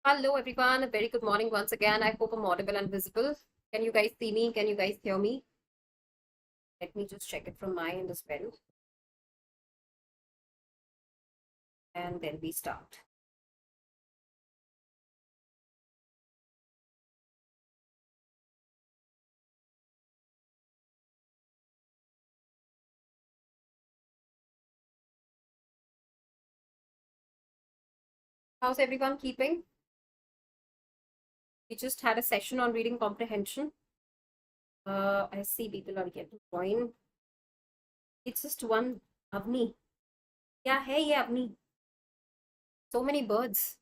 Hello everyone, a very good morning once again. I hope I'm audible and visible. Can you guys see me? Can you guys hear me? Let me just check it from my end as well. And then we start. How's everyone keeping? We just had a session on reading comprehension. I see people are yet to join. It's just one Avni. Yeah, hey Avni. So many birds.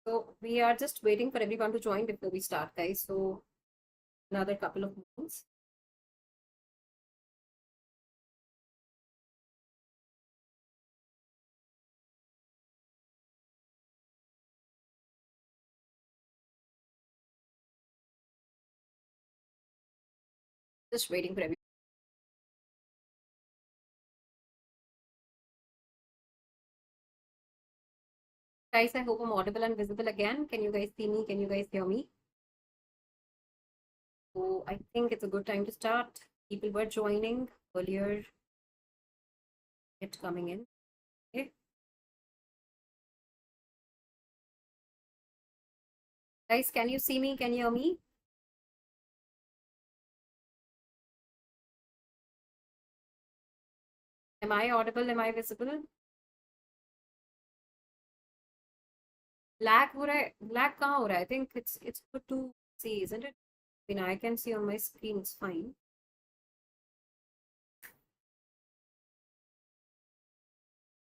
So we are just waiting for everyone to join before we start, guys. So another couple of moments. Just waiting for everyone. Guys, I hope I'm audible and visible again. Can you guys see me? Can you guys hear me? So I think it's a good time to start. People were joining earlier, yet coming in. Okay. Guys, can you see me? Can you hear me? Am I audible? Am I visible? Lag हो रहा है? Lag कहाँ हो रहा है? I think it's good to see, isn't it? I mean, I can see on my screen, it's fine.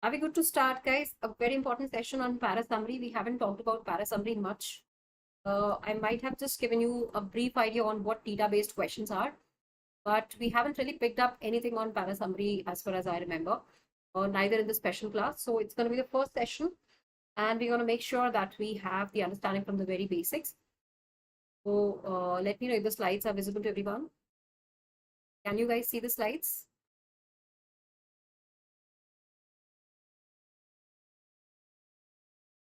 Are we good to start, guys? A very important session on para summary. We haven't talked about para summary much. I might have just given you a brief idea on what data-based questions are, but we haven't really picked up anything on para summary as far as I remember, or neither in the special class. So it's going to be the first session, and we're going to make sure that we have the understanding from the very basics. So let me know if the slides are visible to everyone. Can you guys see the slides?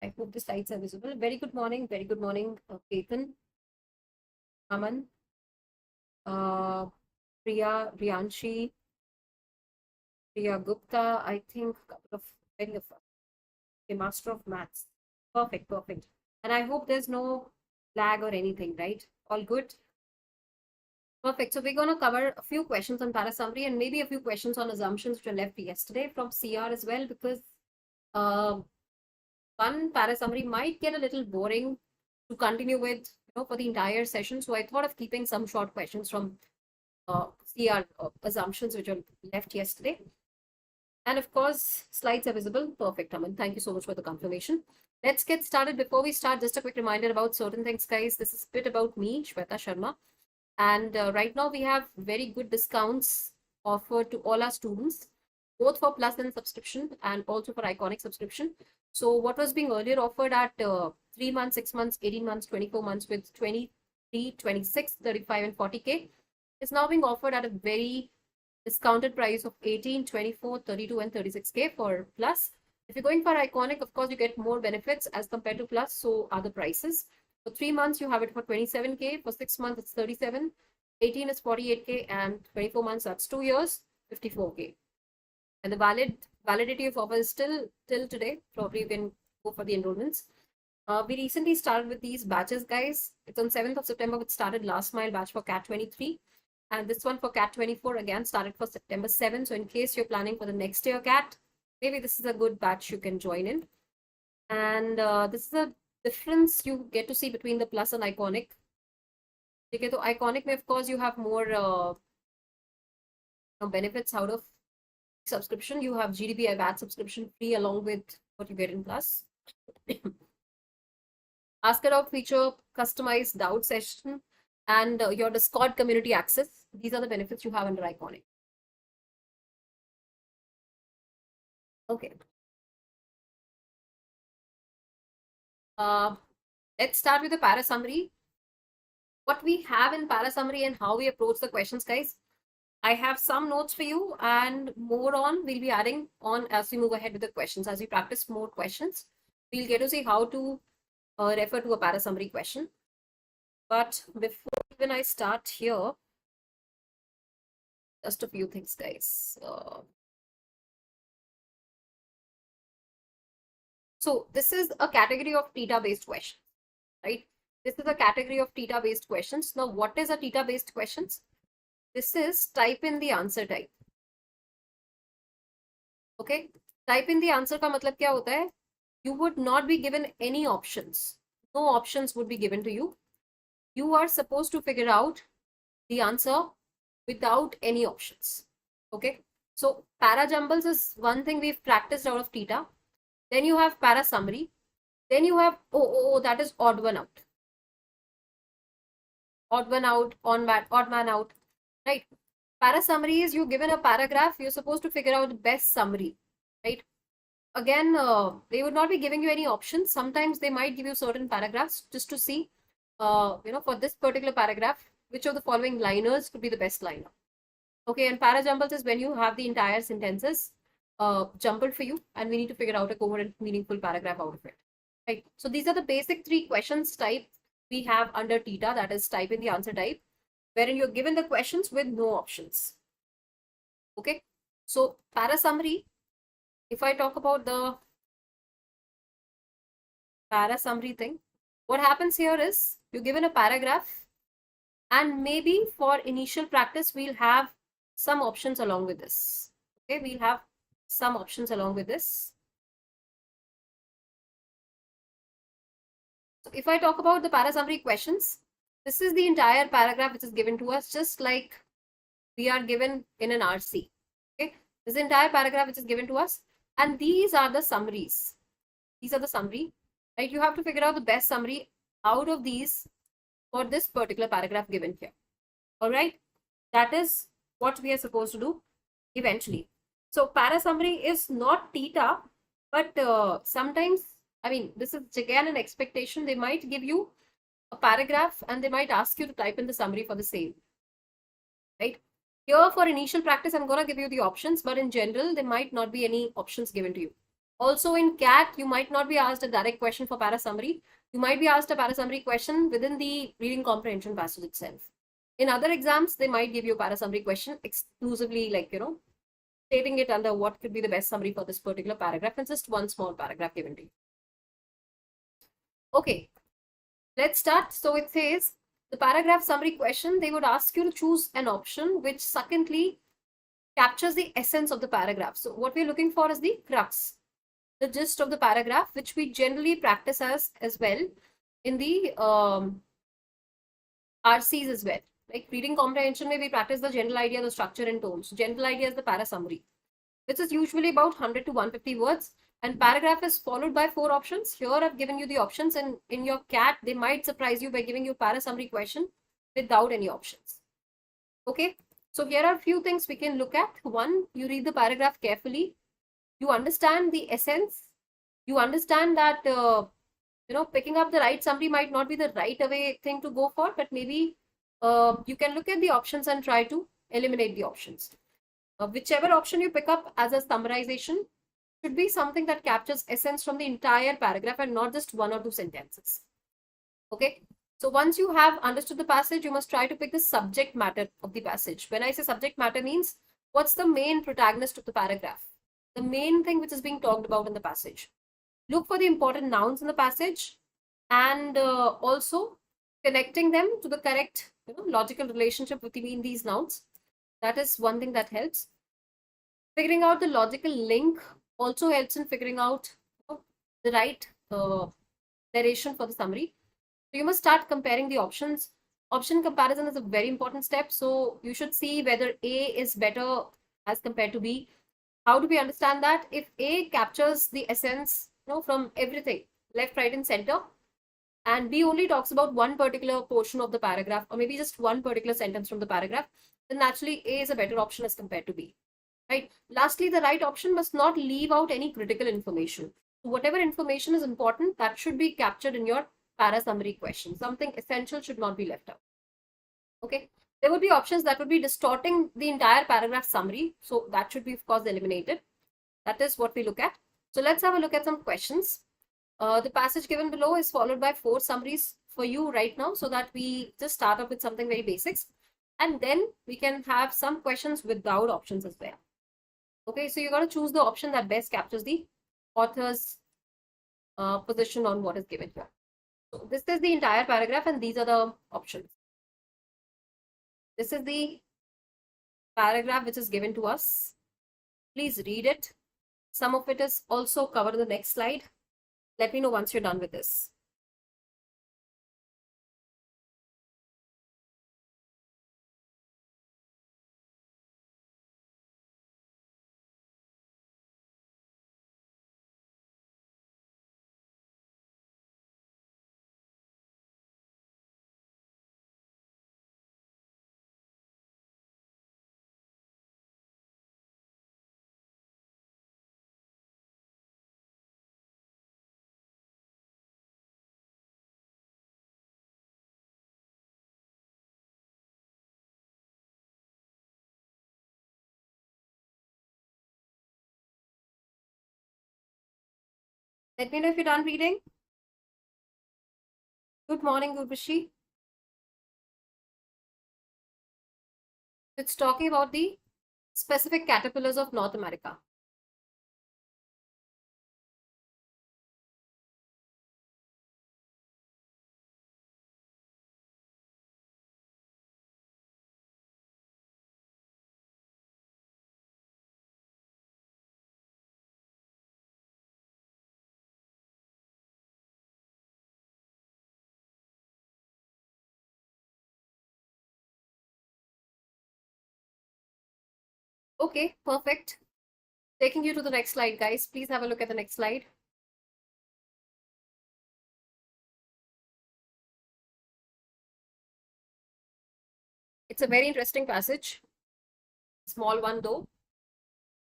I hope the slides are visible. Very good morning, Ketan, Aman, Priya, Rianshi, Priya Gupta, I think a couple of very of a master of maths. Perfect, perfect. And I hope there's no lag or anything, right? All good? Perfect. So we're going to cover a few questions on para summary and maybe a few questions on assumptions which were left yesterday from CR as well, because one para summary might get a little boring to continue with, for the entire session. So I thought of keeping some short questions from CR assumptions which were left yesterday. And of course, slides are visible. Perfect, Aman. Thank you so much for the confirmation. Let's get started. Before we start, just a quick reminder about certain things, guys. This is a bit about me, Shweta Sharma. And right now we have very good discounts offered to all our students, both for Plus and subscription and also for Iconic subscription. So what was being earlier offered at 3 months, 6 months, 18 months, 24 months with 23, 26, 35 and 40K is now being offered at a very discounted price of 18, 24, 32 and 36K for Plus. If you're going for Iconic, of course, you get more benefits as compared to Plus, so are the prices. For 3 months, you have it for 27K. For 6 months, it's 37. 18 is 48K, and 24 months, that's 2 years, 54K. And the validity of offer is still till today. Probably you can go for the enrollments. We recently started with these batches, guys. It's on 7th of September, which started last mile batch for CAT 23. And this one for CAT 24 again started for September 7. So in case you're planning for the next year CAT, maybe this is a good batch you can join in. And this is a difference you get to see between the Plus and Iconic. Okay, so Iconic, of course, you have more benefits out of subscription. You have GDP VAT subscription free along with what you get in Plus. Ask It Out feature, customized doubt session, and your Discord community access. These are the benefits you have under Iconic. Okay. Let's start with the para summary. What we have in para summary and how we approach the questions, guys. I have some notes for you, and more on we'll be adding on as we move ahead with the questions. As we practice more questions, we'll get to see how to refer to a para summary question. But before even I start here, just a few things, guys. So this is a category of theta-based questions, right? This is a category of theta-based questions. Now, what is a theta-based questions? This is type in the answer type. Okay, type in the answer का मतलब क्या होता है? You would not be given any options. No options would be given to you. You are supposed to figure out the answer without any options. Okay, so para jumbles is one thing we've practiced out of theta. Then you have para summary. Then you have that is odd one out. Odd one out, odd man out, right? Para summary is you given a paragraph, you're supposed to figure out the best summary, right? Again, they would not be giving you any options. Sometimes they might give you certain paragraphs just to see, for this particular paragraph, which of the following liners could be the best liner. Okay, and para jumbles is when you have the entire sentences jumbled for you, and we need to figure out a coherent, meaningful paragraph out of it. Right. So these are the basic 3 questions type we have under theta, that is type in the answer type, wherein you're given the questions with no options. Okay. So para summary, if I talk about the para summary thing, what happens here is you're given a paragraph, and maybe for initial practice, we'll have some options along with this. Okay, we'll have some options along with this. So if I talk about the para summary questions, this is the entire paragraph which is given to us, just like we are given in an RC. Okay, this is the entire paragraph which is given to us, and these are the summaries. These are the summary, right? You have to figure out the best summary out of these for this particular paragraph given here. All right, that is what we are supposed to do eventually. So para summary is not theta, but sometimes, I mean, this is again an expectation. They might give you a paragraph and they might ask you to type in the summary for the same, right? Here for initial practice, I'm going to give you the options, but in general, there might not be any options given to you. Also in CLAT, you might not be asked a direct question for para summary. You might be asked a para summary question within the reading comprehension passage itself. In other exams, they might give you a para summary question exclusively, like, stating it under what could be the best summary for this particular paragraph, and just one small paragraph given to you. Okay, let's start. So it says the paragraph summary question, they would ask you to choose an option which succinctly captures the essence of the paragraph. So what we're looking for is the crux, the gist of the paragraph, which we generally practice as well in the RCs as well. Like reading comprehension, where we practice the general idea, the structure and tone. So general idea is the para summary, which is usually about 100 to 150 words. And paragraph is followed by 4 options. Here I've given you the options, and in your CLAT, they might surprise you by giving you para summary question without any options. Okay, so here are a few things we can look at. One, you read the paragraph carefully. You understand the essence. You understand that, picking up the right summary might not be the right away thing to go for, but maybe you can look at the options and try to eliminate the options. Whichever option you pick up as a summarization should be something that captures essence from the entire paragraph and not just 1 or 2 sentences. Okay, so once you have understood the passage, you must try to pick the subject matter of the passage. When I say subject matter, means what's the main protagonist of the paragraph, the main thing which is being talked about in the passage. Look for the important nouns in the passage, and also connecting them to the correct logical relationship between these nouns. That is one thing that helps. Figuring out the logical link also helps in figuring out the right narration for the summary. So you must start comparing the options. Option comparison is a very important step. So you should see whether A is better as compared to B. How do we understand that? If A captures the essence, from everything, left, right, and center, and B only talks about one particular portion of the paragraph, or maybe just one particular sentence from the paragraph, then naturally A is a better option as compared to B. Right. Lastly, the right option must not leave out any critical information. So whatever information is important, that should be captured in your para summary question. Something essential should not be left out. Okay. there would be options that would be distorting the entire paragraph summary. So that should be, of course, eliminated. That is what we look at. So let's have a look at some questions. The passage given below is followed by 4 summaries for you right now, so that we just start up with something very basics. And then we can have some questions without options as well. Okay, so you got to choose the option that best captures the author's position on what is given here. So this is the entire paragraph and these are the options. This is the paragraph which is given to us. Please read it. Some of it is also covered in the next slide. Let me know once you're done with this. Let me know if you're done reading. Good morning, Urvashi. It's talking about the specific caterpillars of North America. Okay, perfect. Taking you to the next slide, guys. Please have a look at the next slide. It's a very interesting passage. Small one though.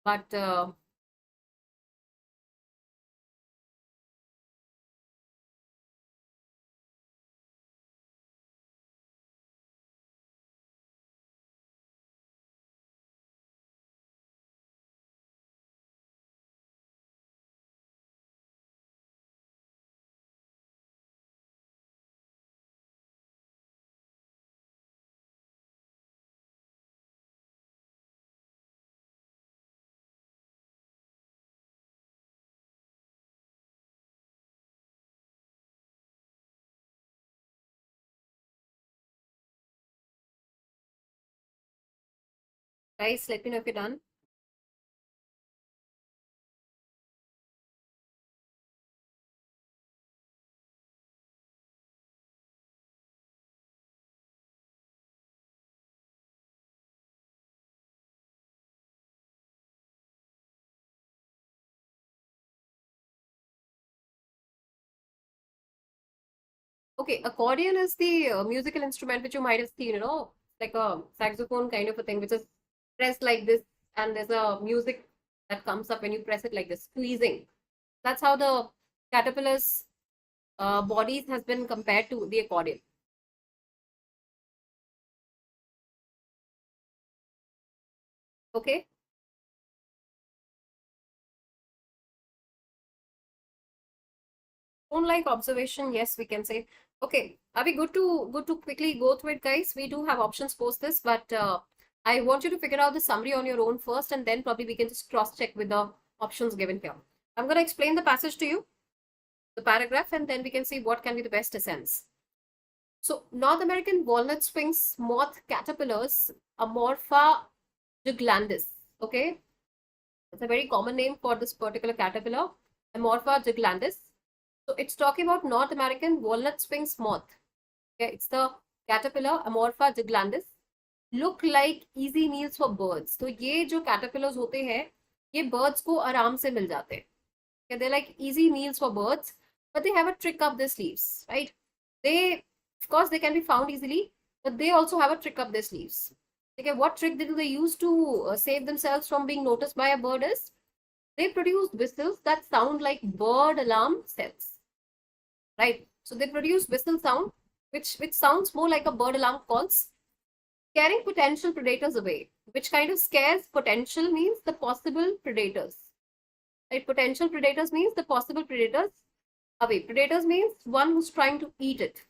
But guys, let me know if you're done. Okay, accordion is the musical instrument which you might have seen, like a saxophone kind of a thing, which is pressed like this, and there's a music that comes up when you press it like this, squeezing. That's how the caterpillar's bodies has been compared to the accordion. Okay. Phone-like observation, yes, we can say. Okay, are we good to quickly go through it, guys? We do have options post this, but I want you to figure out the summary on your own first, and then probably we can just cross-check with the options given here. I'm going to explain the passage to you, the paragraph, and then we can see what can be the best essence. So, North American walnut swings moth caterpillars, Amorpha giglandis. Okay, it's a very common name for this particular caterpillar, Amorpha giglandis. So it's talking about North American walnut swings moth. Okay, it's the caterpillar Amorpha giglandis. Look like easy meals for birds. तो ये जो caterpillars होते हैं, ये birds को आराम से मिल जाते हैं. Okay, they're like easy meals for birds, but they have a trick up their sleeves, right? They, of course, they can be found easily, but they also have a trick up their sleeves. Okay, what trick do they use to save themselves from being noticed by a bird is they produce whistles that sound like bird alarm cells. Right, so they produce whistle sound which sounds more like a bird alarm calls, Scaring potential predators away. Which kind of scares? Potential means the possible predators. Right? Potential predators means the possible predators away. Predators means one who's trying to eat it.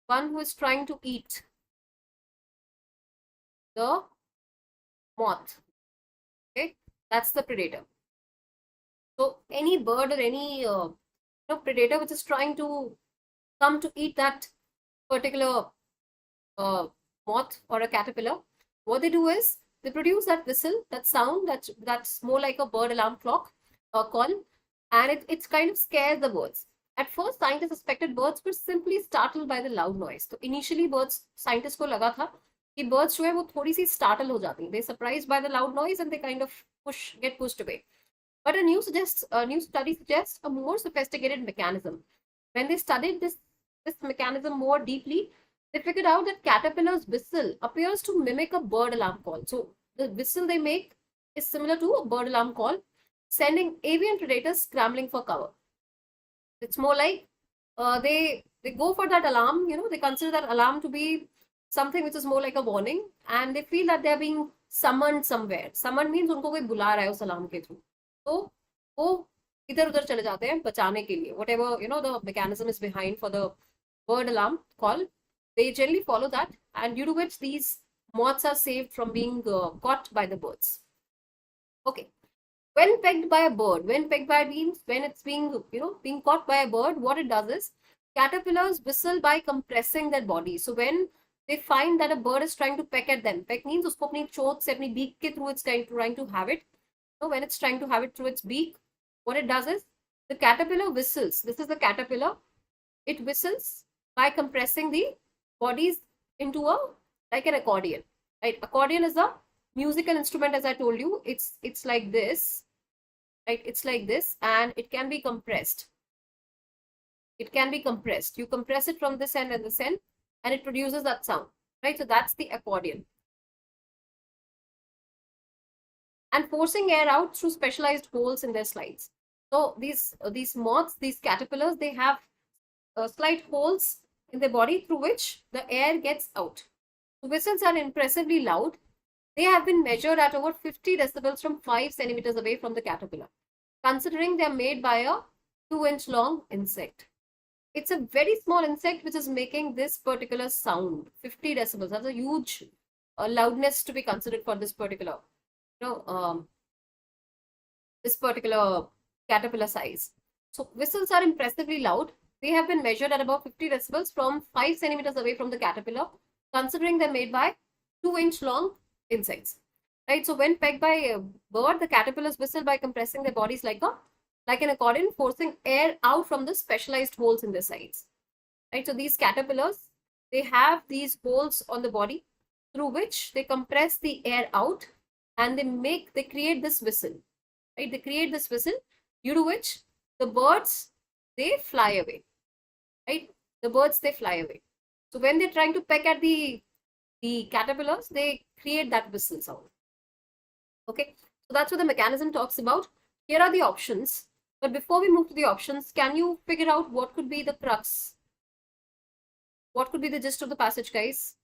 One who is trying to eat the moth. Okay, that's the predator. So any bird or any predator which is trying to come to eat that particular moth or a caterpillar, what they do is they produce that whistle, that sound that's more like a bird alarm clock call, and it kind of scares the birds. At first, scientists suspected birds were simply startled by the loud noise. So initially, scientists को लगा था कि birds जो है वो थोड़ी सी startle हो जाती हैं. They surprised by the loud noise and they kind of get pushed away. But a new study suggests a more sophisticated mechanism. When they studied this mechanism more deeply, they figured out that caterpillar's whistle appears to mimic a bird alarm call. So the whistle they make is similar to a bird alarm call, sending avian predators scrambling for cover. It's more like they go for that alarm. They consider that alarm to be something which is more like a warning, and they feel that they are being summoned somewhere. Summoned means उनको कोई बुला रहा है उस alarm के through. तो वो इधर उधर चले जाते हैं बचाने के लिए. Whatever the mechanism is behind for the bird alarm call, they generally follow that, and due to which these moths are saved from being caught by the birds. Okay. When pegged by a bird, when pegged by means when it's being caught by a bird, what it does is caterpillars whistle by compressing their body. So when they find that a bird is trying to peck at them, peck means उसको अपनी चोंच से अपनी beak के through it's trying to have it. So when it's trying to have it through its beak, what it does is the caterpillar whistles. This is the caterpillar. It whistles by compressing the bodies into like an accordion. Right? Accordion is a musical instrument, as I told you. It's like this. Right? It's like this, and it can be compressed. It can be compressed. You compress it from this end and this end, and it produces that sound. Right? So that's the accordion. And forcing air out through specialized holes in their slides. So these moths, these caterpillars, they have slight holes in their body through which the air gets out. The whistles are impressively loud. They have been measured at over 50 decibels from 5 centimeters away from the caterpillar, considering they are made by a 2-inch long insect. It's a very small insect which is making this particular sound, 50 decibels. That's a huge loudness to be considered for this particular, this particular caterpillar size. So whistles are impressively loud. They have been measured at about 50 decibels from 5 centimeters away from the caterpillar, considering they're made by 2-inch long insects. Right? So when pegged by a bird, the caterpillars whistle by compressing their bodies like an accordion, forcing air out from the specialized holes in their sides. Right? So these caterpillars, they have these holes on the body through which they compress the air out, and they create this whistle. Right? They create this whistle, due to which the birds, they fly away. Right? The birds, they fly away. So when they're trying to peck at the caterpillars, they create that whistle sound. Okay, so that's what the mechanism talks about. Here are the options. But before we move to the options, can you figure out what could be the crux? What could be the gist of the passage, guys?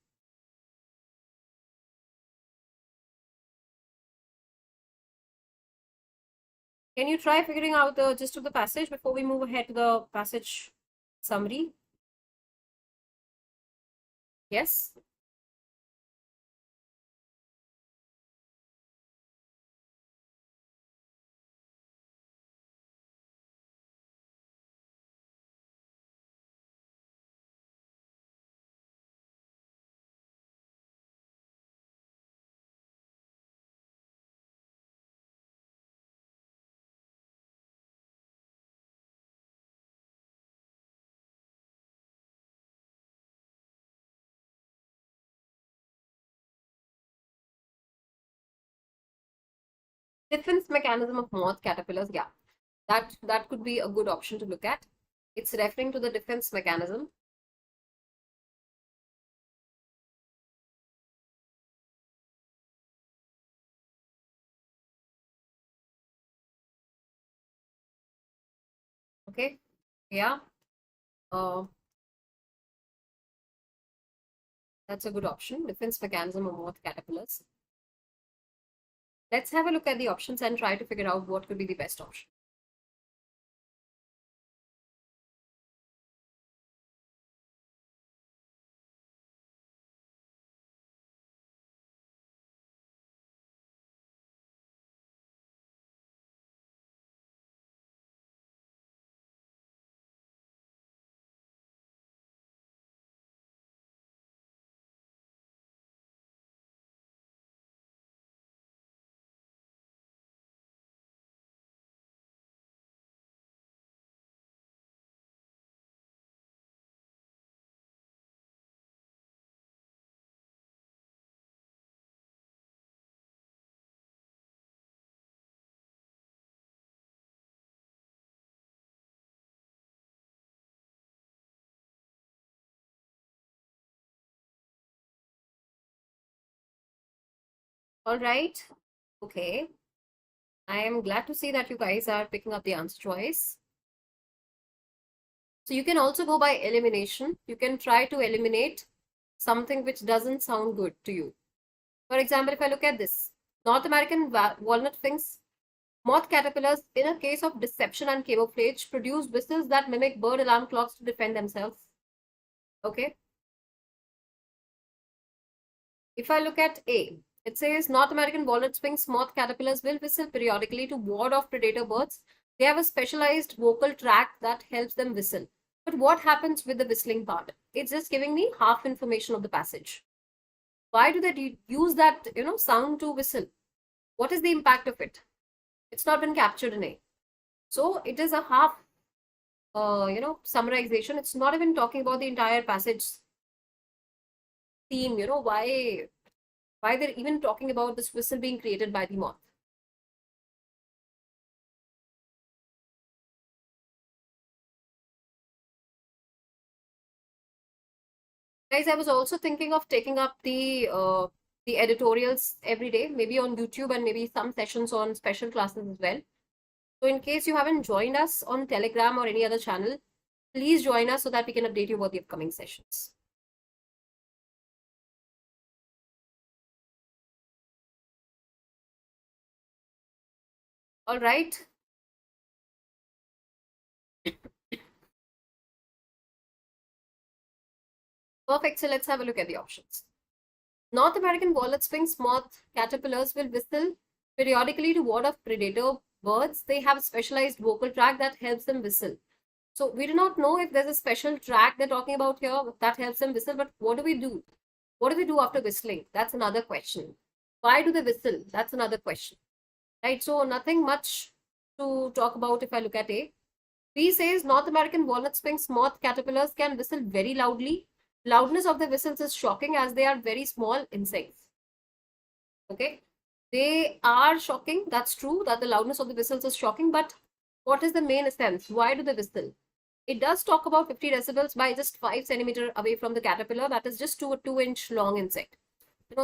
Can you try figuring out the gist of the passage before we move ahead to the passage summary? Yes? Defense mechanism of moth caterpillars. Yeah, that could be a good option to look at. It's referring to the defense mechanism. Okay, yeah. That's a good option. Defense mechanism of moth caterpillars. Let's have a look at the options and try to figure out what could be the best option. All right. Okay. I am glad to see that you guys are picking up the answer choice. So you can also go by elimination. You can try to eliminate something which doesn't sound good to you. For example, if I look at this, North American walnut finks, moth caterpillars, in a case of deception and camouflage, produce whistles that mimic bird alarm clocks to defend themselves. Okay. If I look at A, it says North American walnut finks, moth caterpillars will whistle periodically to ward off predator birds. They have a specialized vocal tract that helps them whistle. But what happens with the whistling part? It's just giving me half information of the passage. Why do they use that, sound to whistle? What is the impact of it? It's not been captured in A. So it is a half, summarization. It's not even talking about the entire passage theme, why they're even talking about this whistle being created by the moth. Guys, I was also thinking of taking up the editorials every day, maybe on YouTube and maybe some sessions on special classes as well. So in case you haven't joined us on Telegram or any other channel, please join us so that we can update you about the upcoming sessions. All right. Perfect. So let's have a look at the options. North American walnut finks, moth caterpillars will whistle periodically to ward off predator birds. They have a specialized vocal tract that helps them whistle. So we do not know if there's a special track they're talking about here that helps them whistle, but what do we do? What do they do after whistling? That's another question. Why do they whistle? That's another question. Right? So nothing much to talk about if I look at A. B says North American walnut finks, moth caterpillars can whistle very loudly. Loudness of the whistles is shocking as they are very small insects. Okay. They are shocking. That's true that the loudness of the whistles is shocking, but what is the main essence? Why do they whistle? It does talk about 50 decibels by just 5 centimeter away from the caterpillar. That is just to a 2-inch long insect.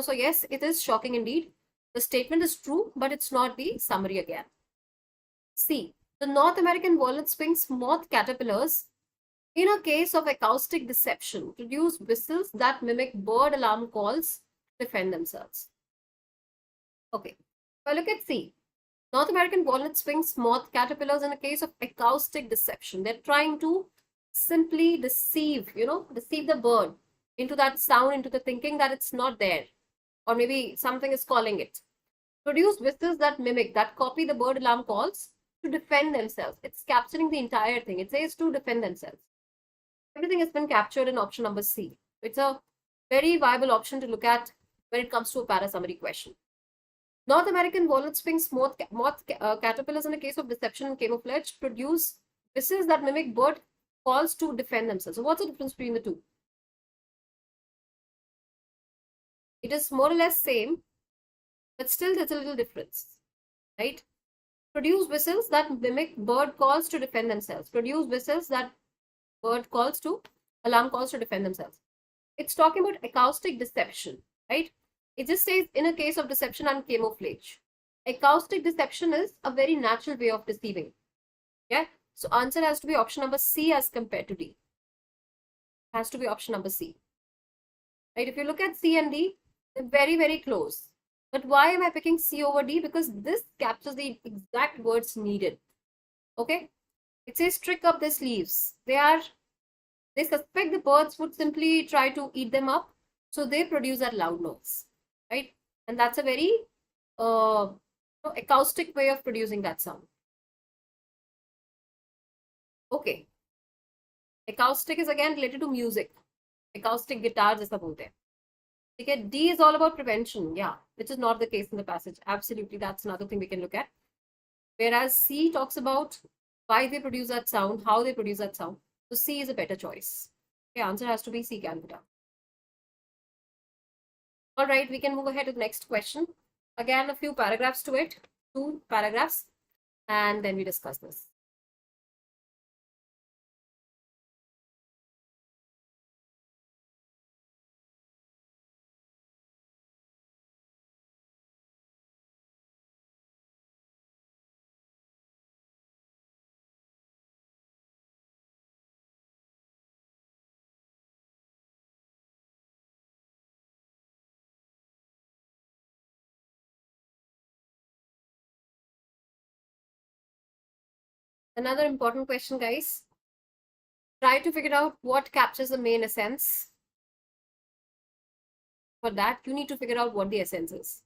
So yes, it is shocking indeed. The statement is true, but it's not the summary again. C. The North American walnut finks, moth caterpillars, in a case of acoustic deception, produce whistles that mimic bird alarm calls to defend themselves. Okay. If I look at C, North American walnut finks, moth caterpillars, in a case of acoustic deception, they're trying to simply deceive the bird into that sound, into the thinking that it's not there, or maybe something is calling it. Produce whistles that mimic, that copy the bird alarm calls to defend themselves. It's capturing the entire thing. It says to defend themselves. Everything has been captured in option number C. It's a very viable option to look at when it comes to a para summary question. North American walnut finks, moth caterpillars, in a case of deception and camouflage, produce whistles that mimic bird calls to defend themselves. So what's the difference between the two? It is more or less same, but still there's a little difference, right? Produce whistles that mimic bird calls to defend themselves. Produce whistles that bird calls to, alarm calls to defend themselves. It's talking about acoustic deception, right? It just says in a case of deception and camouflage. Acoustic deception is a very natural way of deceiving. Yeah. So answer has to be option number C as compared to D. Has to be option number C. right? If you look at C and D, they're very, very close. But why am I picking C over D? Because this captures the exact words needed. Okay? It says trick up their sleeves. They suspect the birds would simply try to eat them up, so they produce that loud noise, right? And that's a very acoustic way of producing that sound. Okay. Acoustic is again related to music. Acoustic guitar जैसा बोलते हैं. Okay, D is all about prevention, yeah, which is not the case in the passage. Absolutely, that's another thing we can look at. Whereas C talks about why they produce that sound, how they produce that sound. So C is a better choice. The answer has to be C, Calcutta. All right, we can move ahead to the next question. Again, a few paragraphs to it, 2 paragraphs, and then we discuss this. Another important question, guys. Try to figure out what captures the main essence. For that, you need to figure out what the essence is.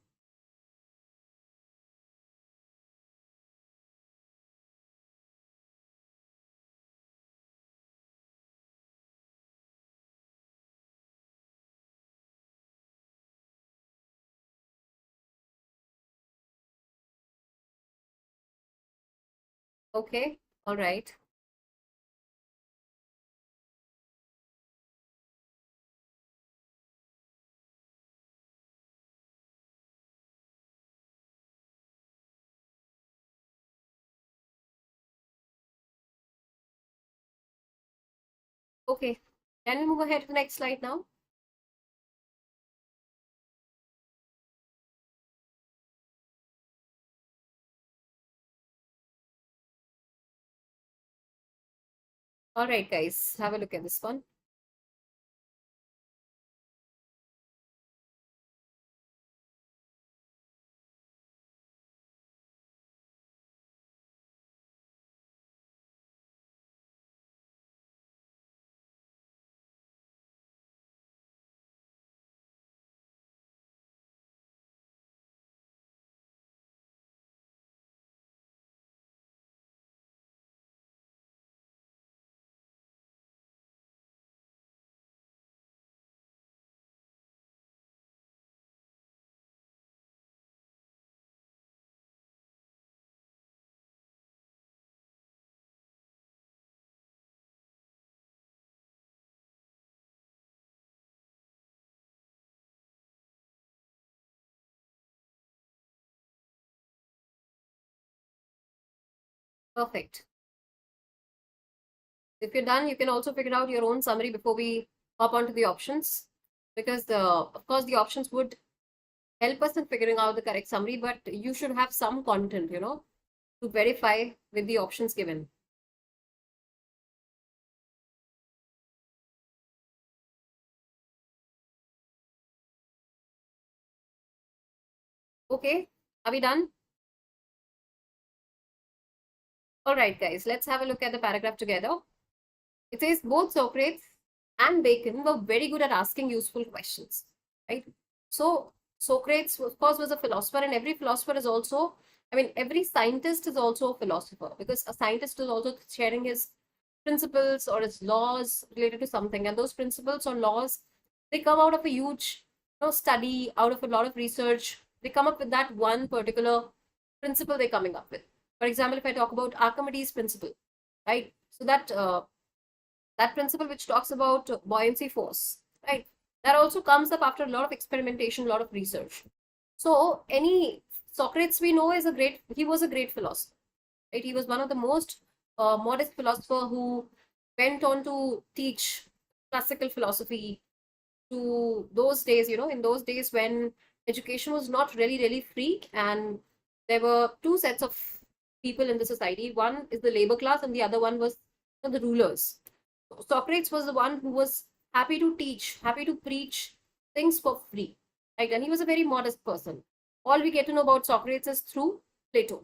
Okay, all right. Okay, can we move ahead to the next slide now? All right, guys, have a look at this one. Perfect. If you're done, you can also figure out your own summary before we hop onto the options, because of course the options would help us in figuring out the correct summary, but you should have some content, to verify with the options given. Okay, are we done? All right, guys, let's have a look at the paragraph together. It says both Socrates and Bacon were very good at asking useful questions, right? So Socrates, of course, was a philosopher, and every philosopher is also, every scientist is also a philosopher, because a scientist is also sharing his principles or his laws related to something, and those principles or laws, they come out of a huge study, out of a lot of research. They come up with that one particular principle they're coming up with. For example, if I talk about Archimedes' principle, right? So that principle which talks about buoyancy force, right? That also comes up after a lot of experimentation, a lot of research. So any Socrates we know he was a great philosopher, right? He was one of the most modest philosopher who went on to teach classical philosophy to those days, in those days when education was not really, really free, and there were two sets of people in the society. One is the labor class, and the other one was the rulers. Socrates was the one who was happy to teach, happy to preach things for free, right? And he was a very modest person. All we get to know about Socrates is through Plato,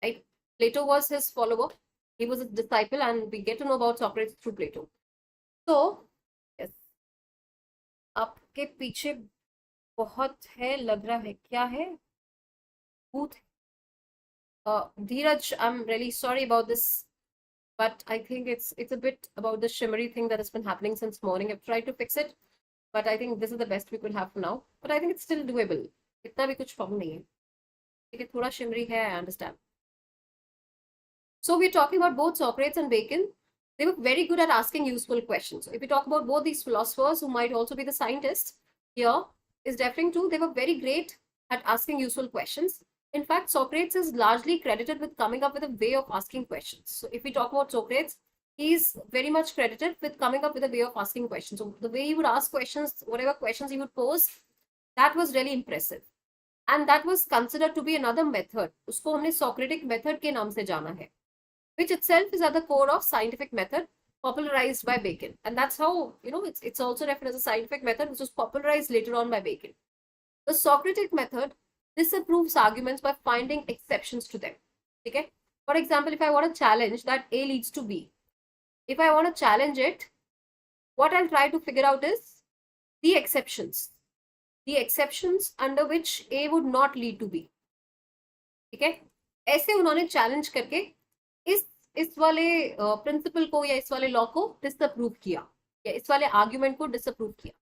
right? Plato was his follower. He was a disciple, and we get to know about Socrates through Plato. So, yes, आपके पीछे बहुत है लग रहा है, क्या है? भूत? Dheeraj, I'm really sorry about this, but I think it's a bit about the shimmery thing that has been happening since morning. I've tried to fix it, but I think this is the best we could have for now. But I think it's still doable. इतना भी कुछ problem नहीं है. ठीक है, थोड़ा shimmery है, I understand. So we're talking about both Socrates and Bacon. They were very good at asking useful questions. So if we talk about both these philosophers who might also be the scientists, here is referring to they were very great at asking useful questions. In fact, Socrates is largely credited with coming up with a way of asking questions. So if we talk about Socrates, he's very much credited with coming up with a way of asking questions. So the way he would ask questions, whatever questions he would pose, that was really impressive. And that was considered to be another method. उसको हमने Socratic method के नाम से जाना है, which itself is at the core of scientific method popularized by Bacon. And that's how, it's also referred as a scientific method, which was popularized later on by Bacon. The Socratic method disapproves arguments by finding exceptions to them. Okay? For example, if I want to challenge that A leads to B, if I want to challenge it, what I'll try to figure out is the exceptions under which A would not lead to B. Okay? ऐसे उन्होंने challenge करके इस वाले principal को या इस वाले law को डिसअप्रूव किया या इस वाले आर्ग्यूमेंट को डिसअप्रूव किया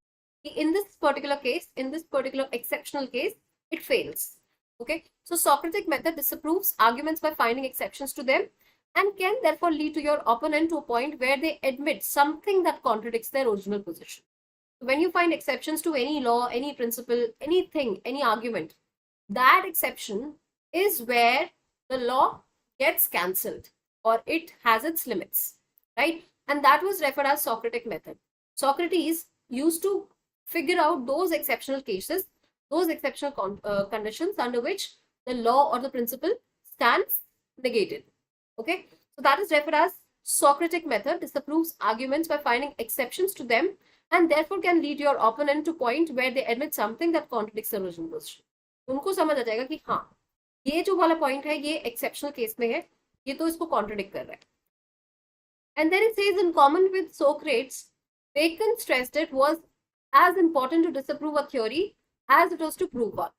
कि in this particular exceptional case it fails. Okay, so Socratic method disapproves arguments by finding exceptions to them and can therefore lead to your opponent to a point where they admit something that contradicts their original position. So when you find exceptions to any law, any principle, anything, any argument, that exception is where the law gets cancelled or it has its limits, right? And that was referred as Socratic method. Socrates used to figure out those exceptional cases, those exceptional conditions under which the law or the principle stands negated. Okay, so that is referred as Socratic method, disapproves arguments by finding exceptions to them and therefore can lead your opponent to point where they admit something that contradicts the original position. उनको समझ आ जाएगा कि हाँ, ये जो वाला point है ये एक्सेप्शनल केस में है, ये तो इसको कॉन्ट्रडिक्ट कर रहा है. And then it says, in common with Socrates, Bacon stressed it was as important to disapprove a theory as it was to prove one.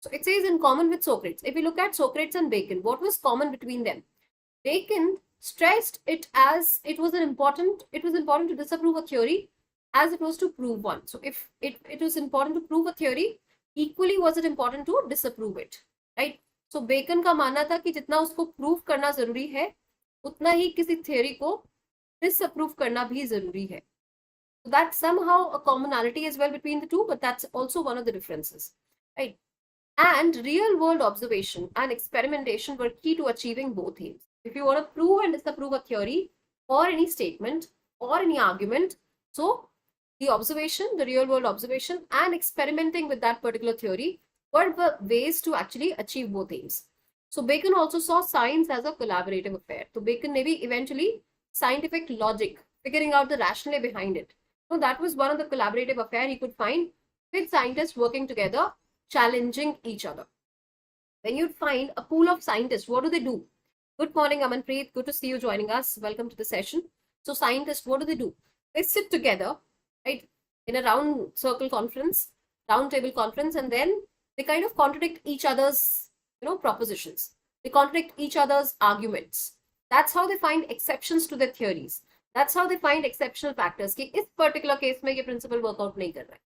So it says in common with Socrates. If we look at Socrates and Bacon, what was common between them? Bacon stressed it as it was important to disapprove a theory as it was to prove one. So if it was important to prove a theory, equally was it important to disapprove it, right? So Bacon का मानना था कि जितना उसको prove करना जरूरी है उतना ही किसी थ्योरी को डिसअप्रूव करना भी जरूरी है. So that's somehow a commonality as well between the two, but that's also one of the differences, right? And real world observation and experimentation were key to achieving both aims. If you want to prove and disapprove a theory or any statement or any argument, so the observation, the real world observation and experimenting with that particular theory were the ways to actually achieve both aims. So Bacon also saw science as a collaborative affair. So Bacon maybe eventually scientific logic, figuring out the rationale behind it. So that was one of the collaborative affair he could find with scientists working together, challenging each other. When you'd find a pool of scientists, what do? Good morning, Amanpreet. Good to see you joining us. Welcome to the session. So scientists, what do? They sit together, right, in a round circle conference, round table conference, and then they kind of contradict each other's, propositions. They contradict each other's arguments. That's how they find exceptions to their theories. That's how they find exceptional factors. कि इस particular case में ये principle workout नहीं कर रहा है.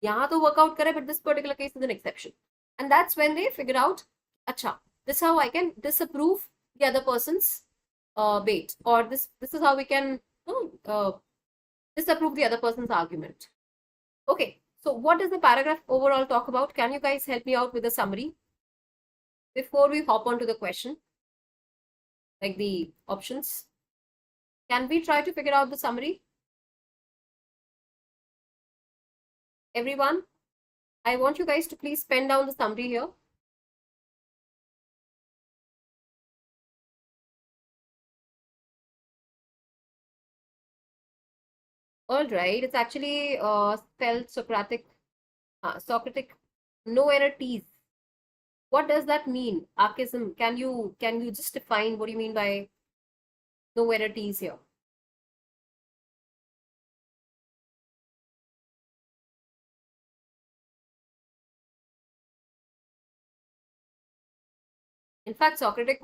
यहाँ तो workout करे, but this particular case is an exception. And that's when they figure out, अच्छा, this is how I can disapprove the other person's bait, or this is how we can disapprove the other person's argument. Okay, so what does the paragraph overall talk about? Can you guys help me out with a summary before we hop on to the question, like the options? Can we try to figure out the summary? Everyone, I want you guys to please pen down the summary here. All right, it's actually spelled Socratic, no error T's. What does that mean? Archism. Can you just define what do you mean by no error T's here? In fact, Socrates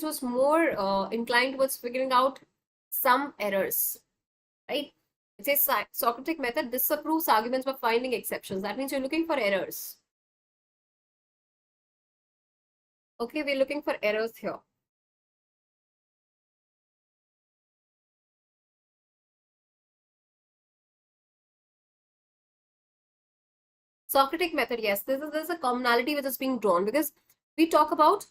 was more inclined towards figuring out some errors, right? It says Socratic method disapproves arguments by finding exceptions. That means you're looking for errors. Okay, we're looking for errors here. Socratic method, yes, there's a commonality which is being drawn because we talk about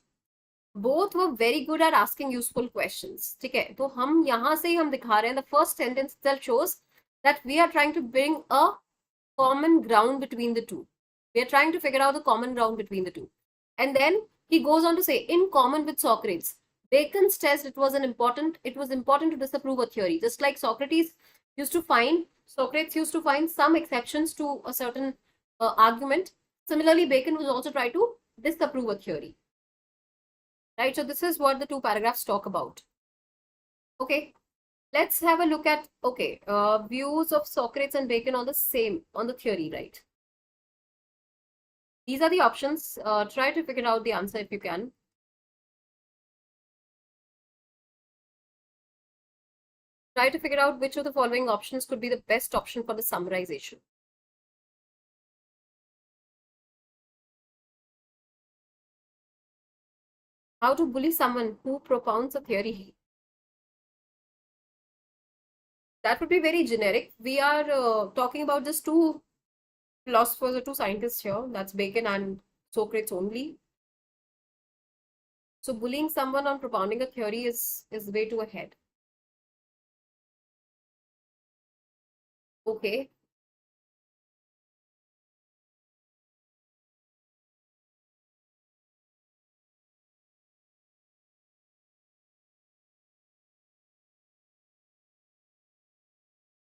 both were very good at asking useful questions. ठीक है, तो हम यहाँ से ही हम दिखा रहे हैं, the first sentence itself shows that we are trying to bring a common ground between the two. We are trying to figure out the common ground between the two. And then he goes on to say, in common with Socrates, Bacon's test, it was important to disapprove a theory. Just like Socrates used to find some exceptions to a certain argument. Similarly, Bacon will also try to disapprove a theory. Right, so this is what the two paragraphs talk about. Okay, let's have a look at, views of Socrates and Bacon on the theory, right? These are the options. Try to figure out the answer if you can. Try to figure out which of the following options could be the best option for the summarization. How to bully someone who propounds a theory. That would be very generic. We are talking about just two philosophers or two scientists here. That's Bacon and Socrates only. So bullying someone on propounding a theory is way too ahead. Okay.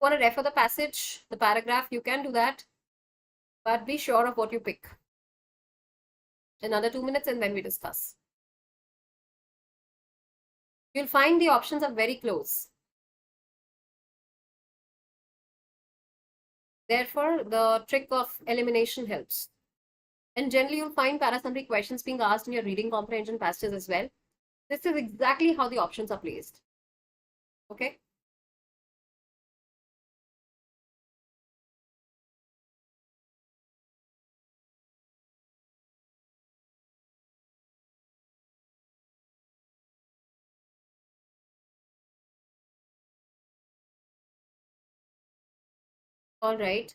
Want to refer the passage, the paragraph, you can do that, but be sure of what you pick. Another 2 minutes and then we discuss. You'll find the options are very close. Therefore, the trick of elimination helps. And generally, you'll find parasummary questions being asked in your reading comprehension passages as well. This is exactly how the options are placed. Okay. All right.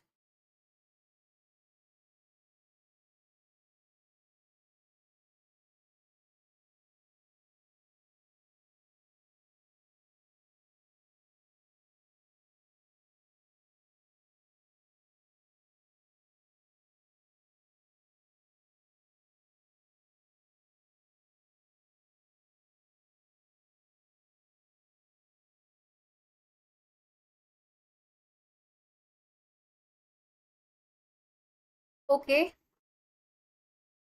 Okay.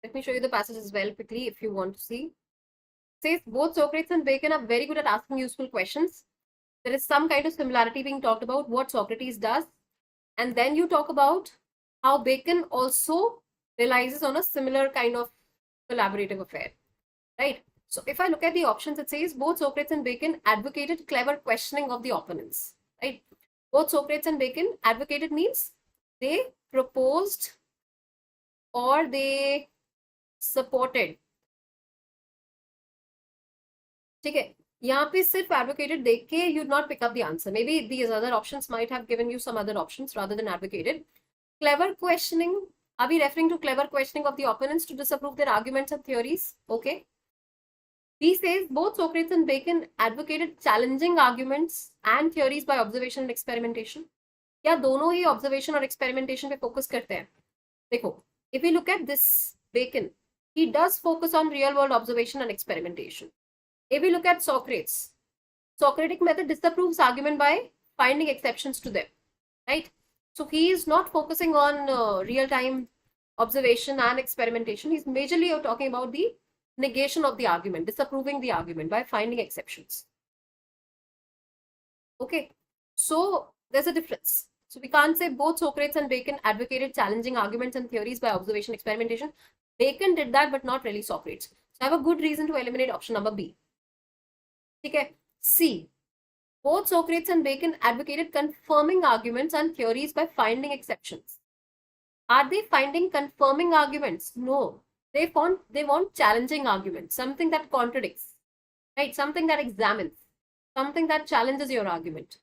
Let me show you the passage as well quickly if you want to see. It says both Socrates and Bacon are very good at asking useful questions. There is some kind of similarity being talked about what Socrates does. And then you talk about how Bacon also realizes on a similar kind of collaborative affair, right? So if I look at the options, it says both Socrates and Bacon advocated clever questioning of the opponents, right? Both Socrates and Bacon advocated means they proposed or they supported. ठीक है, यहाँ पे सिर्फ advocated देख के you'd not pick up the answer. Maybe these other options might have given you some other options rather than advocated. Clever questioning. Are we referring to clever questioning of the opponents to disapprove their arguments and theories? Okay. B says both Socrates and Bacon advocated challenging arguments and theories by observation and experimentation. क्या दोनों ही observation और experimentation पे focus करते हैं? देखो, if we look at this Bacon, he does focus on real world observation and experimentation. If we look at Socrates, Socratic method disapproves argument by finding exceptions to them, right? So he is not focusing on real-time observation and experimentation. He's majorly talking about the negation of the argument, disapproving the argument by finding exceptions. Okay, so there's a difference. So we can't say both Socrates and Bacon advocated challenging arguments and theories by observation experimentation. Bacon did that, but not really Socrates. So I have a good reason to eliminate option number B. Okay, C. Both Socrates and Bacon advocated confirming arguments and theories by finding exceptions. Are they finding confirming arguments? No. They want challenging arguments, something that contradicts, right? Something that examines, something that challenges your argument.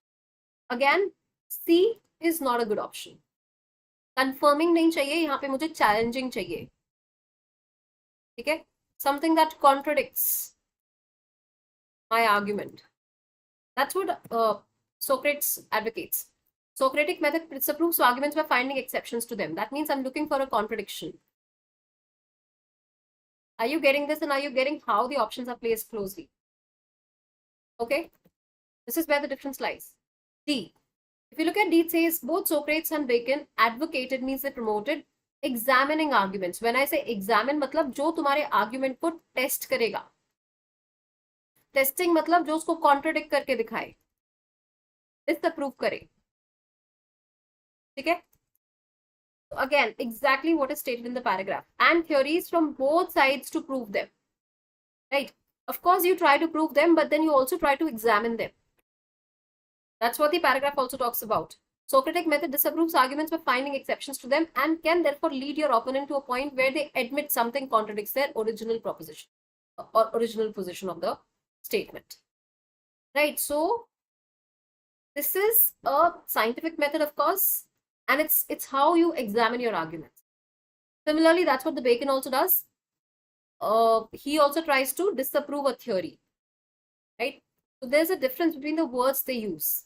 Again, C is not a good option. Confirming नहीं चाहिए, यहाँ पे मुझे challenging चाहिए. ठीक है? Something that contradicts my argument. That's what Socrates advocates. Socratic method disapproves arguments by finding exceptions to them. That means I'm looking for a contradiction. Are you getting this, and are you getting how the options are placed closely? Okay, this is where the difference lies. D. If you look at D, it says both Socrates and Bacon advocated, means they promoted examining arguments. When I say examine, मतलब जो तुम्हारे argument को test करेगा. Testing मतलब जो उसको contradict करके दिखाए, disapprove करे. ठीक है? Again, exactly what is stated in the paragraph. And theories from both sides to prove them. Right? Of course, you try to prove them, but then you also try to examine them. That's what the paragraph also talks about. Socratic method disapproves arguments by finding exceptions to them and can therefore lead your opponent to a point where they admit something contradicts their original proposition or original position of the statement. Right? So, this is a scientific method, of course, and it's how you examine your arguments. Similarly, that's what the Bacon also does. He also tries to disapprove a theory, right? So there's a difference between the words they use.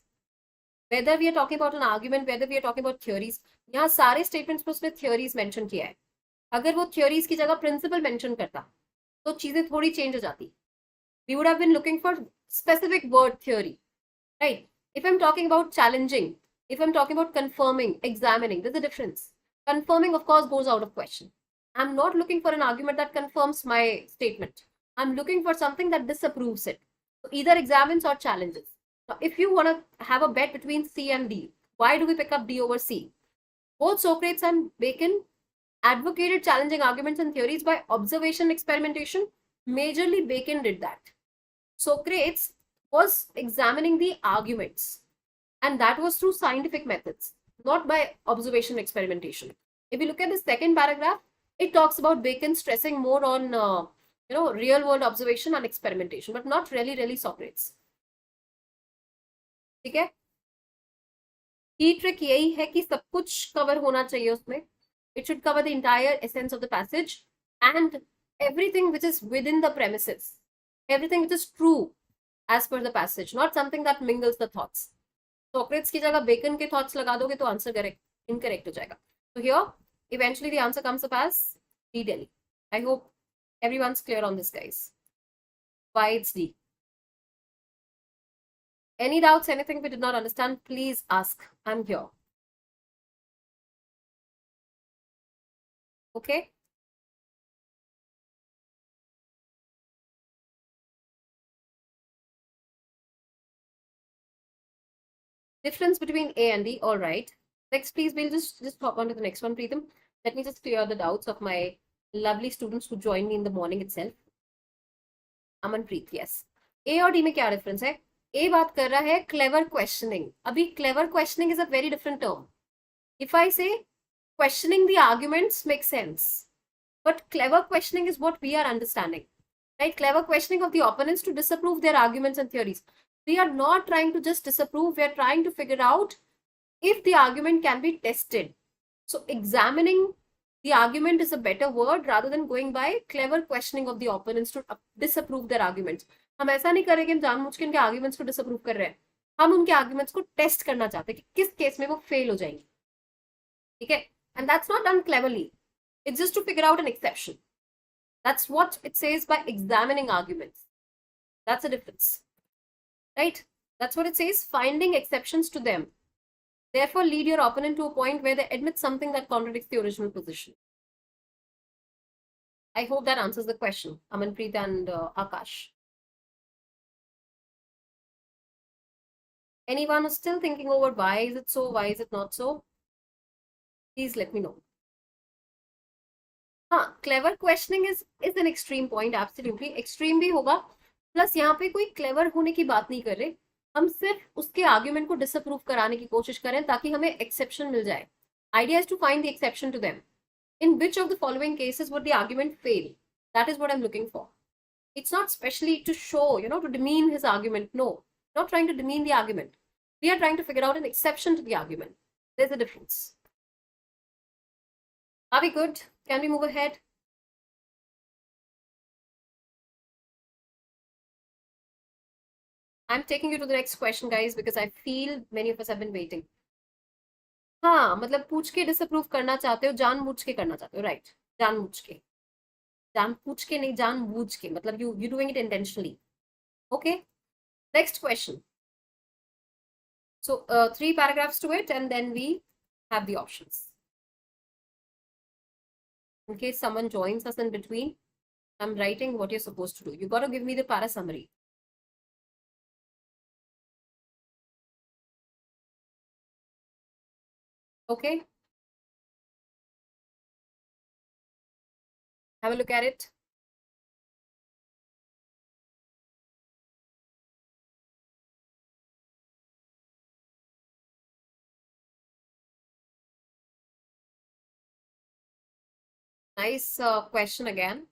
Whether we are talking about an argument, whether we are talking about theories, यहाँ सारे statements में उसने theories mention किया है. अगर वो theories की जगह principle mention करता, तो चीजें थोड़ी change हो जाती. We would have been looking for specific word theory, right? If I'm talking about challenging, if I'm talking about confirming, examining, there's a difference. Confirming, of course, goes out of question. I'm not looking for an argument that confirms my statement. I'm looking for something that disapproves it. So either examines or challenges. Now, if you want to have a bet between C and D, why do we pick up D over C? Both Socrates and Bacon advocated challenging arguments and theories by observation experimentation. Majorly, Bacon did that. Socrates was examining the arguments, and that was through scientific methods, not by observation experimentation. If you look at the second paragraph, it talks about Bacon stressing more on real world observation and experimentation, but not really Socrates. ठीक है? Key trick यही है कि सब कुछ cover होना चाहिए उसमें. It should cover the entire essence of the passage and everything which is within the premises, everything which is true as per the passage, not something that mingles the thoughts. Socrates की जगह Bacon के thoughts लगा दोगे तो answer incorrect हो जाएगा. So here, eventually the answer comes up as D, Delhi. I hope everyone's clear on this, guys. Why it's D. Any doubts, anything we did not understand, please ask. I'm here. Okay? Difference between A and D, all right. Next, please, we'll just hop on to the next one, Preetham. Let me just clear the doubts of my lovely students who joined me in the morning itself. Amanpreet, yes. A और D में क्या difference है? A बात कर रहा है clever questioning. अभी clever questioning is a very different term. If I say questioning the arguments makes sense, but clever questioning is what we are understanding, right? Clever questioning of the opponents to disapprove their arguments and theories. We are not trying to just disapprove. We are trying to figure out if the argument can be tested. So examining the argument is a better word rather than going by clever questioning of the opponents to disapprove their arguments. हम ऐसा नहीं करेंगे, हम जानबूझ के उनके arguments को disapprove कर रहे हैं. हम उनके आर्ग्यूमेंट्स को टेस्ट करना चाहते हैं कि किस केस में वो फेल हो जाएंगे. ठीक है? And that's not done cleverly. It's just to figure out an exception. That's what it says by examining arguments. That's the difference. Right? That's what it says, finding exceptions to them. Therefore, lead your opponent to a point where they admit something that contradicts the original position. I hope that answers the question, Amanpreet and Akash. Anyone who's still thinking over why is it so, why is it not so? Please let me know. हाँ, clever questioning is an extreme point, absolutely. Extreme भी होगा. Plus यहाँ पे कोई clever होने की बात नहीं कर रहे. हम सिर्फ उसके argument को disapprove कराने की कोशिश करें ताकि हमें exception मिल जाए. Idea is to find the exception to them. In which of the following cases would the argument fail? That is what I'm looking for. It's not specially to show, to demean his argument. No, not trying to demean the argument. We are trying to figure out an exception to the argument. There's a difference. Are we good? Can we move ahead? I'm taking you to the next question, guys, because I feel many of us have been waiting. हाँ, मतलब पूछ के disapprove करना चाहते हो, जानबूझ के करना चाहते हो, राइट? जानबूझ के नहीं, जानबूझ के, मतलब you doing it intentionally. Okay. Next question. So 3 paragraphs to it, and then we have the options. In case someone joins us in between, I'm writing what you're supposed to do. You got to give me the para summary. Okay. Have a look at it. Nice question again.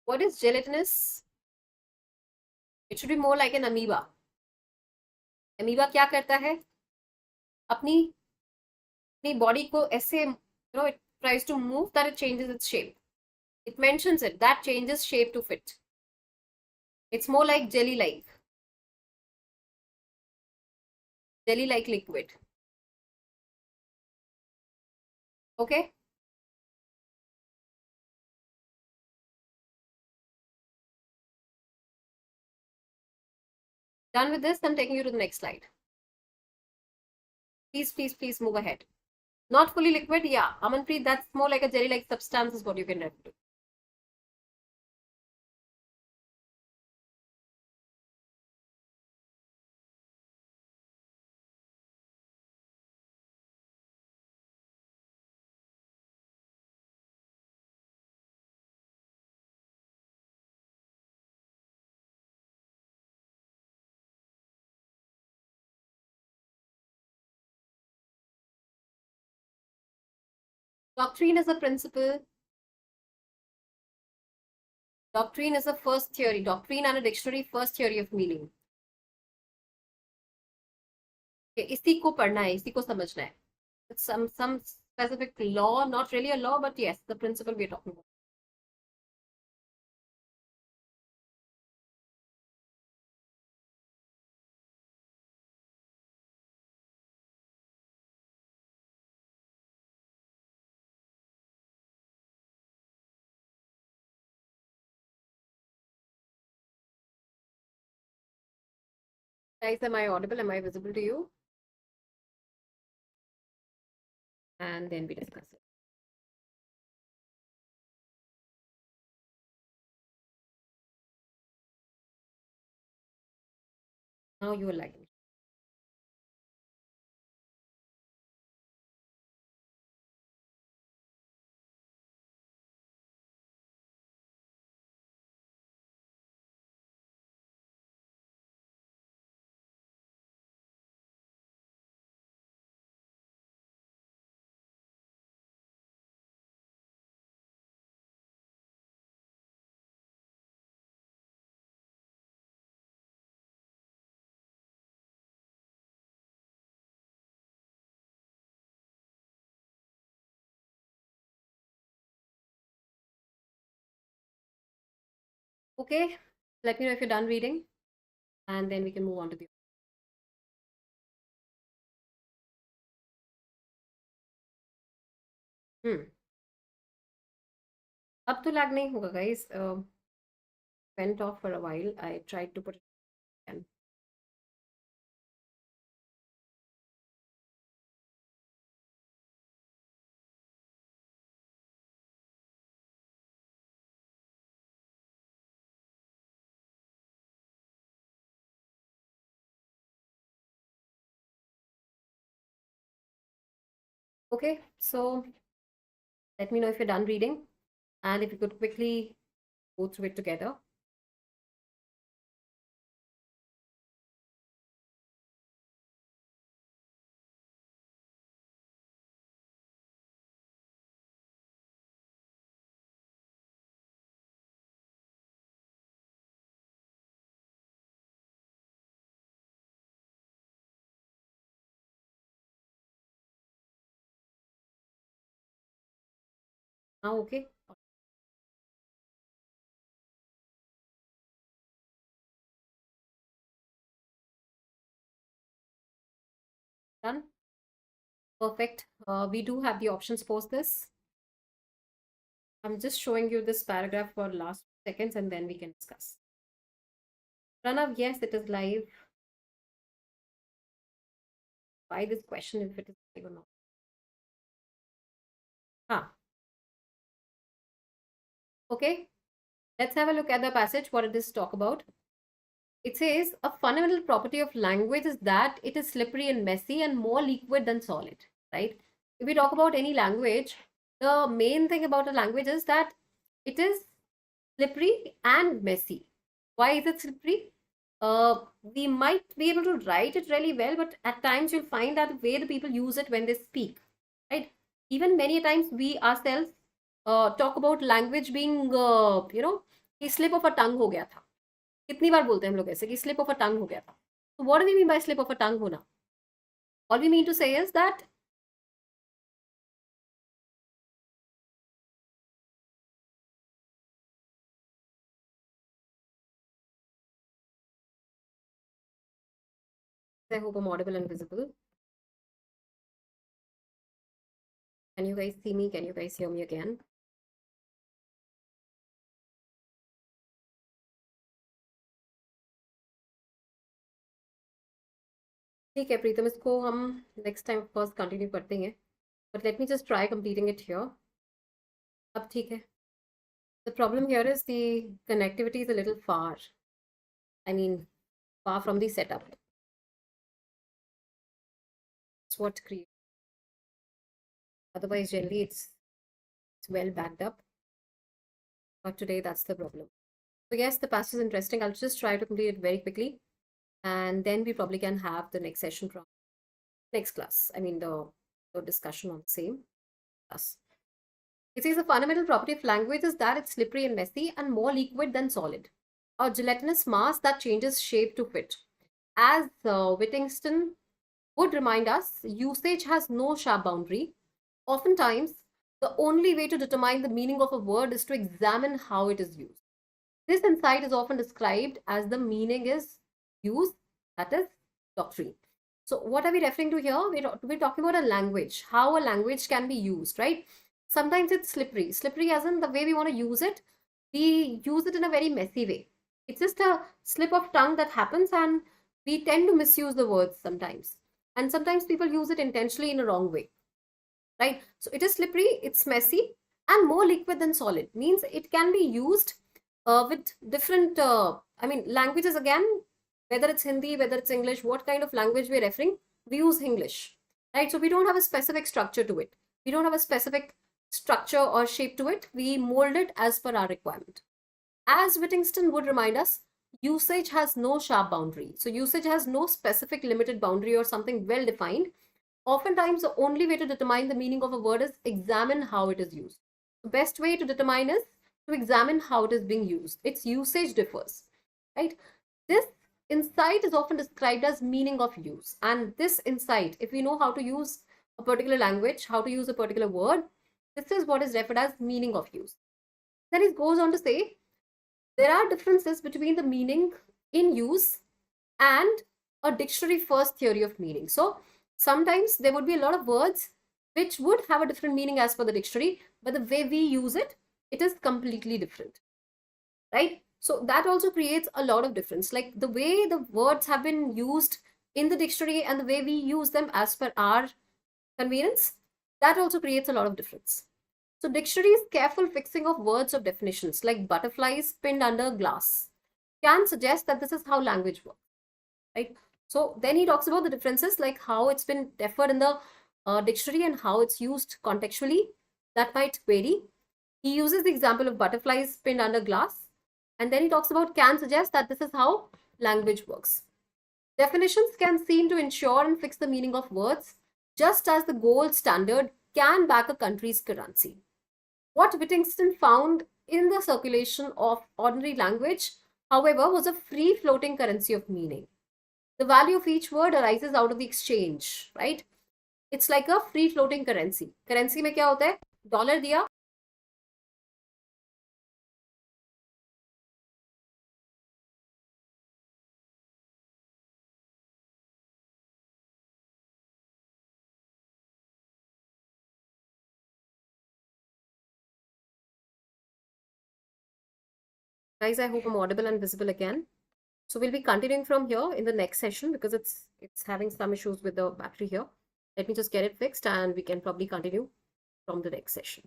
What is gelatinous? It should be more like an amoeba. Amoeba क्या करता है? अपनी body को ऐसे, it tries to move that it changes its shape. It mentions it, that changes shape to fit. It's more like jelly-like liquid. Okay. Done with this, I'm taking you to the next slide. Please move ahead. Not fully liquid, yeah. Amanpreet, that's more like a jelly-like substance is what you can refer to. Doctrine is a principle. Doctrine is a first theory. Doctrine and a dictionary, first theory of meaning. इसी को पढ़ना है, इसी को समझना है. It's some specific law, not really a law, but yes, the principle we're talking about. Guys, am I audible? Am I visible to you? And then we discuss it. Now you will like it. Okay, let me know if you're done reading, and then we can move on to the. अब तो lag नहीं होगा guys. Went off for a while. I tried to put it again. Okay, so let me know if you're done reading, and if you could quickly go through it together. Now, okay. Done. Perfect. We do have the options post this. I'm just showing you this paragraph for last seconds, and then we can discuss. Pranav, yes, it is live. Why this question if it is live or not? Okay, let's have a look at the passage, what it is talk about. It says, a fundamental property of language is that it is slippery and messy and more liquid than solid, right? If we talk about any language, the main thing about a language is that it is slippery and messy. Why is it slippery? We might be able to write it really well, but at times you'll find that the way the people use it when they speak, right? Even many times we ourselves talk about language being, कि slip of a tongue हो गया था. कितनी बार बोलते हैं हम लोग ऐसे कि slip of a tongue हो गया था. So what do we mean by slip of a tongue होना? All we mean to say is that I hope I'm audible and visible. Can you guys see me? Can you guys hear me again? ठीक है प्रीतम, इसको हम next time first continue करते हैं, but let me just try completing it here. अब ठीक है. The problem here is the connectivity is a little far. I mean, far from the setup. It's what creates. Otherwise, generally, it's well backed up. But today, that's the problem. So yes, the passage is interesting. I'll just try to complete it very quickly, and then we probably can have the next session from next class. I mean, the discussion on the same class. It says the fundamental property of language is that it's slippery and messy and more liquid than solid. A gelatinous mass that changes shape to fit. As Whittington would remind us, usage has no sharp boundary. Oftentimes, the only way to determine the meaning of a word is to examine how it is used. This insight is often described as the meaning is used, that is doctrine. So what are we referring to here? We're talking about a language, how a language can be used, right? Sometimes it's slippery. Slippery as in the way we want to use it, we use it in a very messy way. It's just a slip of tongue that happens, and we tend to misuse the words sometimes. And sometimes people use it intentionally in a wrong way, right? So it is slippery, it's messy, and more liquid than solid. Means it can be used with different, languages again, whether it's Hindi, whether it's English, what kind of language we're referring, we use English, right? So we don't have a specific structure to it. We don't have a specific structure or shape to it. We mold it as per our requirement. As Whittington would remind us, usage has no sharp boundary. So usage has no specific limited boundary or something well defined. Oftentimes, the only way to determine the meaning of a word is examine how it is used. The best way to determine is to examine how it is being used. Its usage differs, right? This insight is often described as meaning of use. And this insight, if we know how to use a particular language, how to use a particular word, this is what is referred as meaning of use. Then it goes on to say, there are differences between the meaning in use and a dictionary first theory of meaning. So sometimes there would be a lot of words which would have a different meaning as per the dictionary, but the way we use it, it is completely different, right? So that also creates a lot of difference. Like the way the words have been used in the dictionary and the way we use them as per our convenience, that also creates a lot of difference. So dictionary's careful fixing of words of definitions like butterflies pinned under glass can suggest that this is how language works, right? So then he talks about the differences, like how it's been deferred in the dictionary and how it's used contextually. That might vary. He uses the example of butterflies pinned under glass, and then he talks about can suggest that this is how language works. Definitions can seem to ensure and fix the meaning of words, just as the gold standard can back a country's currency. What Whittington found in the circulation of ordinary language, however, was a free-floating currency of meaning. The value of each word arises out of the exchange, right? It's like a free-floating currency. Currency में क्या होता है? Dollar दिया, guys, I hope I'm audible and visible again. So we'll be continuing from here in the next session because it's having some issues with the battery here. Let me just get it fixed and we can probably continue from the next session.